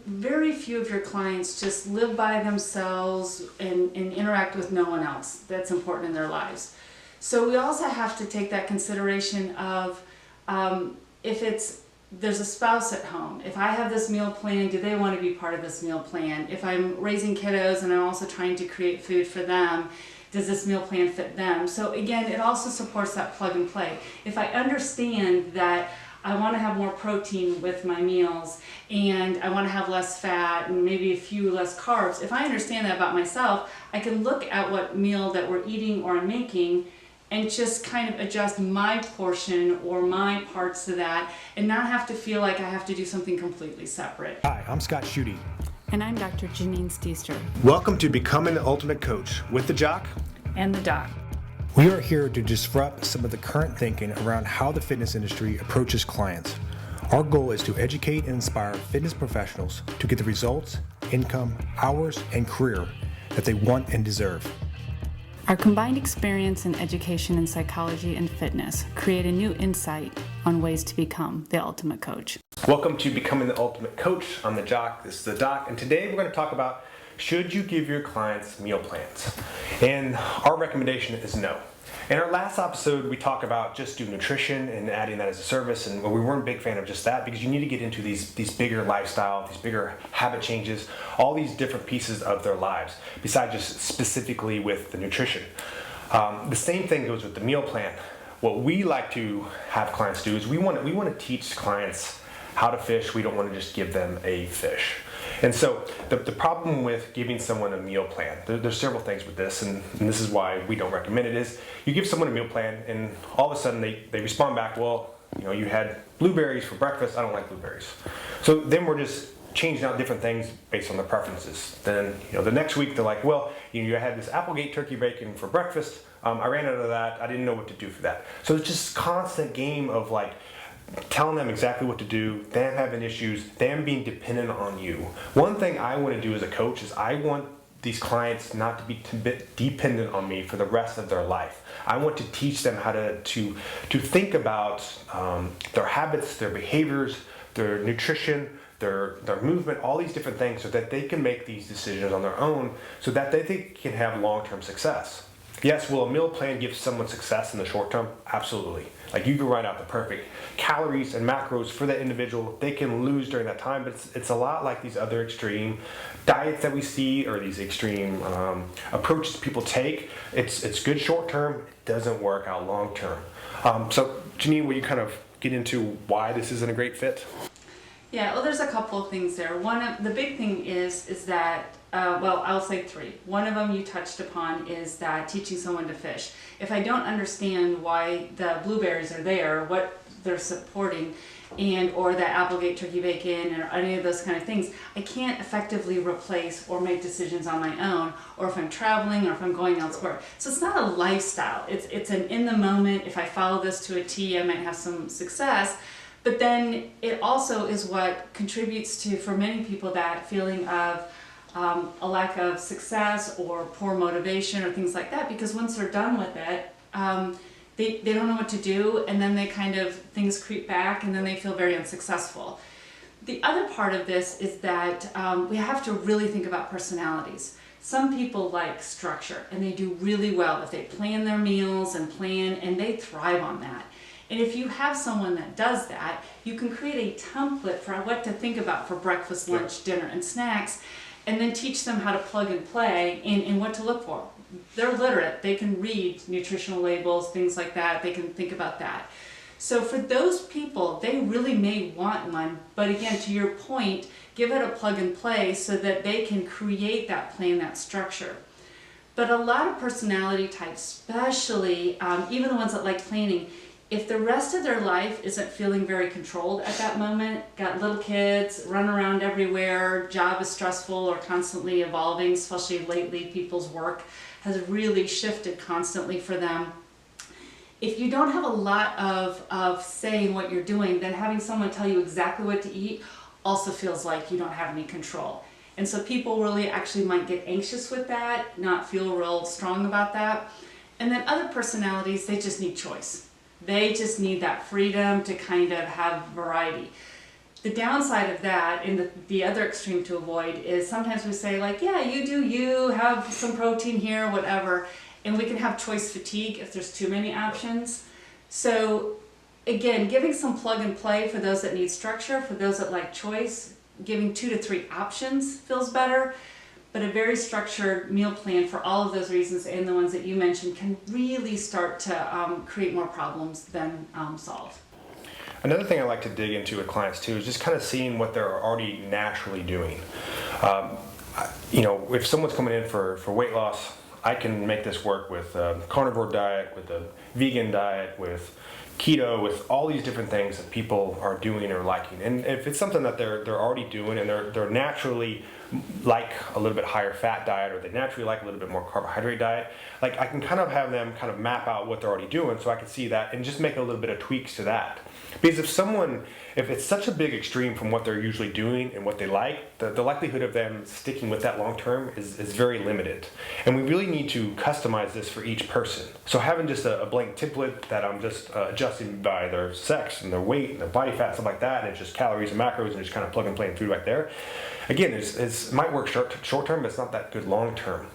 very few of your clients just live by themselves and interact with no one else that's important in their lives. So we also have to take that consideration of if there's a spouse at home. If I have this meal plan, do they want to be part of this meal plan? If I'm raising kiddos and I'm also trying to create food for them, does this meal plan fit them? So again, it also supports that plug and play. If I understand that I want to have more protein with my meals and I want to have less fat and maybe a few less carbs, if I understand that about myself, I can look at what meal that we're eating or I'm making and just kind of adjust my portion or my parts to that and not have to feel like I have to do something completely separate. Hi, I'm Schutte. And I'm Dr. Janine Stichter. Welcome to Becoming the Ultimate Coach with the Jock and the Doc. We are here to disrupt some of the current thinking around how the fitness industry approaches clients. Our goal is to educate and inspire fitness professionals to get the results, income, hours, and career that they want and deserve. Our combined experience in education in psychology and fitness create a new insight on ways to become the ultimate coach. Welcome to Becoming the Ultimate Coach. I'm the Jock, this is the Doc, and today we're going to talk about should you give your clients meal plans? And our recommendation is no. In our last episode, we talked about just do nutrition and adding that as a service, and we weren't a big fan of just that because you need to get into these bigger lifestyle, these bigger habit changes, all these different pieces of their lives, besides just specifically with the nutrition. The same thing goes with the meal plan. What we like to have clients do is we want to teach clients how to fish. We don't want to just give them a fish. And so the problem with giving someone a meal plan, there's several things with this, and this is why we don't recommend it, is you give someone a meal plan and all of a sudden they respond back, well, you had blueberries for breakfast, I don't like blueberries. So then we're just changing out different things based on their preferences. Then the next week they're like, well, you had this Applegate turkey bacon for breakfast, I ran out of that, I didn't know what to do for that. So it's just constant game of telling them exactly what to do, them having issues, them being dependent on you. One thing I want to do as a coach is I want these clients not to be dependent on me for the rest of their life. I want to teach them how to think about their habits, their behaviors, their nutrition, their movement, all these different things so that they can make these decisions on their own so that they can have long-term success. Yes, will a meal plan give someone success in the short term? Absolutely. You can write out the perfect calories and macros for that individual. They can lose during that time, but it's a lot like these other extreme diets that we see or these extreme approaches people take. It's good short term, it doesn't work out long term. So Janine, will you kind of get into why this isn't a great fit? Yeah, well, there's a couple of things there. The big thing is that, I'll say three. One of them you touched upon is that teaching someone to fish. If I don't understand why the blueberries are there, what they're supporting, or the Applegate turkey bacon, or any of those kind of things, I can't effectively replace or make decisions on my own, or if I'm traveling, or if I'm going elsewhere. So it's not a lifestyle. It's an in the moment. If I follow this to a T, I might have some success. But then it also is what contributes to, for many people, that feeling of a lack of success or poor motivation or things like that, because once they're done with it, they don't know what to do, and then things creep back, and then they feel very unsuccessful. The other part of this is that we have to really think about personalities. Some people like structure, and they do really well if they plan their meals and they thrive on that. And if you have someone that does that, you can create a template for what to think about for breakfast, lunch, dinner, and snacks, and then teach them how to plug and play and what to look for. They're literate. They can read nutritional labels, things like that. They can think about that. So for those people, they really may want one, but again, to your point, give it a plug and play so that they can create that plan, that structure. But a lot of personality types, especially even the ones that like planning, if the rest of their life isn't feeling very controlled at that moment, got little kids, run around everywhere, job is stressful or constantly evolving, especially lately people's work has really shifted constantly for them. If you don't have a lot of say in what you're doing, then having someone tell you exactly what to eat also feels like you don't have any control. And so people really actually might get anxious with that, not feel real strong about that. And then other personalities, they just need choice. They just need that freedom to kind of have variety. The downside of that, and the other extreme to avoid, is sometimes we say like, yeah, you do you, have some protein here, whatever, and we can have choice fatigue if there's too many options. So again, giving some plug and play for those that need structure, for those that like choice, giving 2 to 3 options feels better, but a very structured meal plan for all of those reasons and the ones that you mentioned can really start to create more problems than solve. Another thing I like to dig into with clients too is just kind of seeing what they're already naturally doing. If someone's coming in for weight loss, I can make this work with a carnivore diet, with a vegan diet, with keto, with all these different things that people are doing or liking. And if it's something that they're already doing and they're naturally like a little bit higher fat diet, or they naturally like a little bit more carbohydrate diet, like I can kind of have them kind of map out what they're already doing so I can see that and just make a little bit of tweaks to that. Because if it's such a big extreme from what they're usually doing and what they like, the likelihood of them sticking with that long term is very limited. And we really need to customize this for each person. So having just a blank template that I'm just adjusting by their sex and their weight and their body fat, stuff like that, and it's just calories and macros and just kind of plug and play in food right there. Again, it might work short term, but it's not that good long term.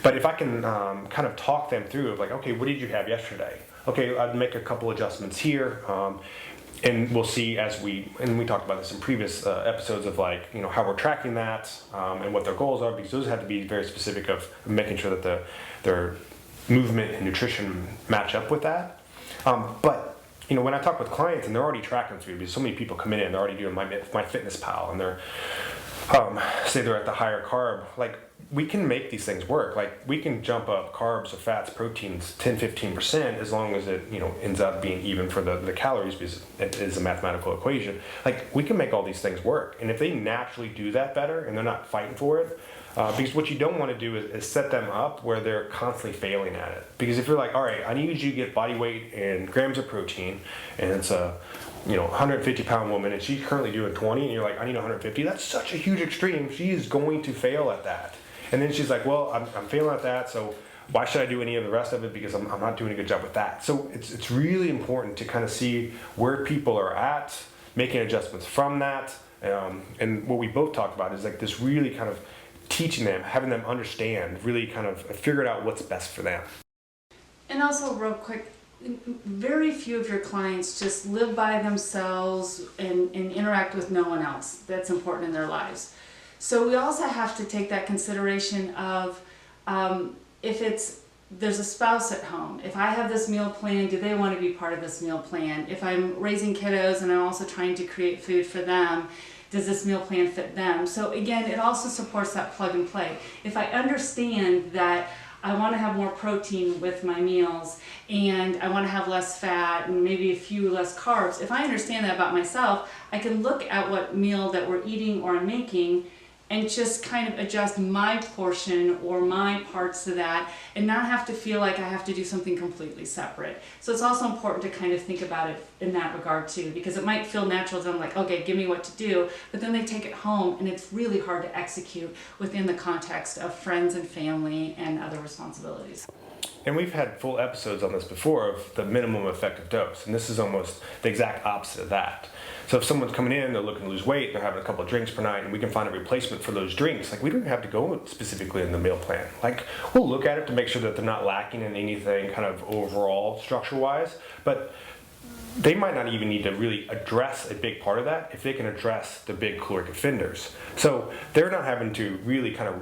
But if I can kind of talk them through of like, okay, what did you have yesterday? Okay, I'd make a couple adjustments here. And we'll see and we talked about this in previous episodes of like, how we're tracking that and what their goals are, because those have to be very specific of making sure that their movement and nutrition match up with that. But when I talk with clients and they're already tracking food, because so many people come in, they're already doing my Fitness Pal, and they're say they're at the higher carb, like we can make these things work. Like we can jump up carbs or fats, proteins 10-15% as long as it ends up being even for the calories, because it is a mathematical equation. Like we can make all these things work, and if they naturally do that better and they're not fighting for it, because what you don't want to do is set them up where they're constantly failing at it. Because if you're like, all right, I need you to get body weight and grams of protein, and it's a 150-pound woman and she's currently doing 20, and you're like, I need 150, that's such a huge extreme. She is going to fail at that. And then she's like, well, I'm failing at that, so why should I do any of the rest of it, because I'm not doing a good job with that. So it's really important to kind of see where people are at, making adjustments from that. And what we both talked about is like this really kind of teaching them, having them understand, really kind of figure out what's best for them. And also real quick, very few of your clients just live by themselves and interact with no one else that's important in their lives. So we also have to take that consideration of if there's a spouse at home. If I have this meal plan, do they want to be part of this meal plan? If I'm raising kiddos and I'm also trying to create food for them, does this meal plan fit them? So again, it also supports that plug and play. If I understand that I want to have more protein with my meals and I want to have less fat and maybe a few less carbs, if I understand that about myself, I can look at what meal that we're eating or I'm making and just kind of adjust my portion or my parts to that and not have to feel like I have to do something completely separate. So it's also important to kind of think about it in that regard too, because it might feel natural to them, like, okay, give me what to do, but then they take it home and it's really hard to execute within the context of friends and family and other responsibilities. And we've had full episodes on this before of the minimum effective dose, and this is almost the exact opposite of that. So if someone's coming in, they're looking to lose weight, they're having a couple of drinks per night, and we can find a replacement for those drinks, like we don't have to go specifically in the meal plan. Like we'll look at it to make sure that they're not lacking in anything kind of overall structure-wise, but they might not even need to really address a big part of that if they can address the big caloric offenders. So they're not having to really kind of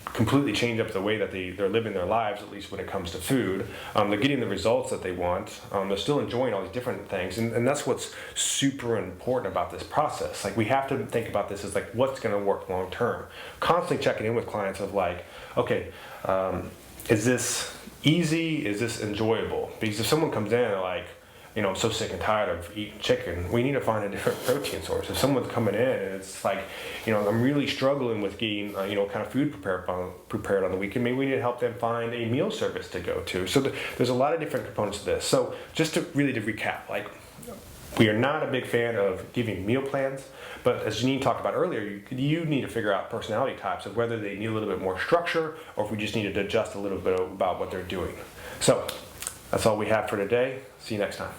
completely change up the way that they're living their lives, at least when it comes to food. They're getting the results that they want. They're still enjoying all these different things, and that's what's super important about this process. Like we have to think about this as like what's going to work long term. Constantly checking in with clients of like, okay, is this easy? Is this enjoyable? Because if someone comes in and they're like, I'm so sick and tired of eating chicken, we need to find a different protein source. If someone's coming in and it's like, I'm really struggling with getting, kind of food prepared on the weekend, maybe we need to help them find a meal service to go to. So there's a lot of different components to this. So just to recap, like we are not a big fan of giving meal plans, but as Janine talked about earlier, you need to figure out personality types of whether they need a little bit more structure or if we just need to adjust a little bit about what they're doing. So that's all we have for today. See you next time.